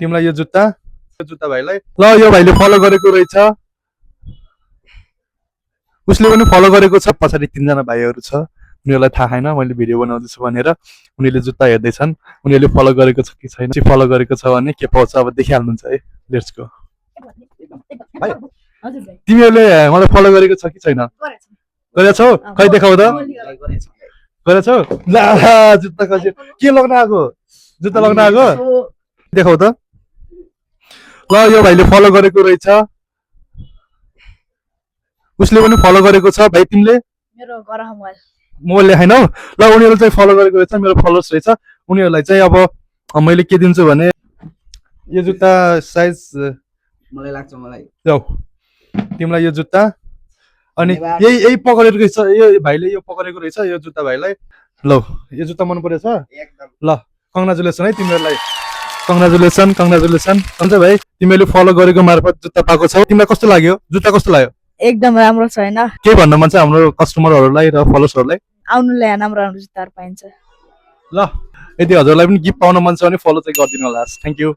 तिमीलाई यो जुत्ता भाइलाई ल यो भाइले फलो गरेको रहेछ उसले पनि फलो गरेको छ पछाडि 3 जना भाइहरू छ उनीहरूलाई थाहा छैन मैले भिडियो बनाउँदैछु भनेर उनीहरूले जुत्ता हेर्दैछन् उनीहरूले फलो गरेको छ कि छैन फलो गरेको छ भने के पाउँछ अब देखिहाल्नुहुन्छ है लेट्स गो तिमीहरूले मलाई फलो गरेको छ कि छैन गरेछौ खै देखाउ त गरेछौ ल जुत्ता खस्यो के लग्न आएको जुत्ता लग्न आएको देखाउ त ल यो भाइले फलो गरेको रहेछ उसले पनि फलो गरेको छ भाइ तिमीले मेरो गरह मोबाइल मोबाइल लेखाइनौ ल उनीहरूले चाहिँ फलो गरेको रहेछ मेरो फलोवर्स रहेछ उनीहरूलाई चाहिँ अब मैले के दिन्छु भने यो जुत्ता साइज मलाई लाग्छ मलाई जाऊ तिमीलाई यो जुत्ता अनि यही पकडेको रहेछ यो भाइले यो पकडेको रहेछ यो जुत्ता भाइलाई ल यो जुत्ता मन परेछ एकदम ल कङ्ग्रेचुलेसन है तिमीहरूलाई कङ्ग्रेचुलेसन हुन्छ भाइ तिमीले फलो गरेको मार्फत जुत्ता पाएको छौ तिमीलाई कस्तो लाग्यो जुत्ता कस्तो लाग्यो एकदम राम्रो छ हैन के भन्न मन छ हाम्रो कस्टमरहरूलाई र फलोवर्सहरूलाई आउनुलाई राम्रो राम्रो जुत्ताहरु पाइन्छ ल यदि हजुरलाई पनि गिफ्ट पाउन मन छ भने फलो चाहिँ गरिदिनु होला थ्यांक यू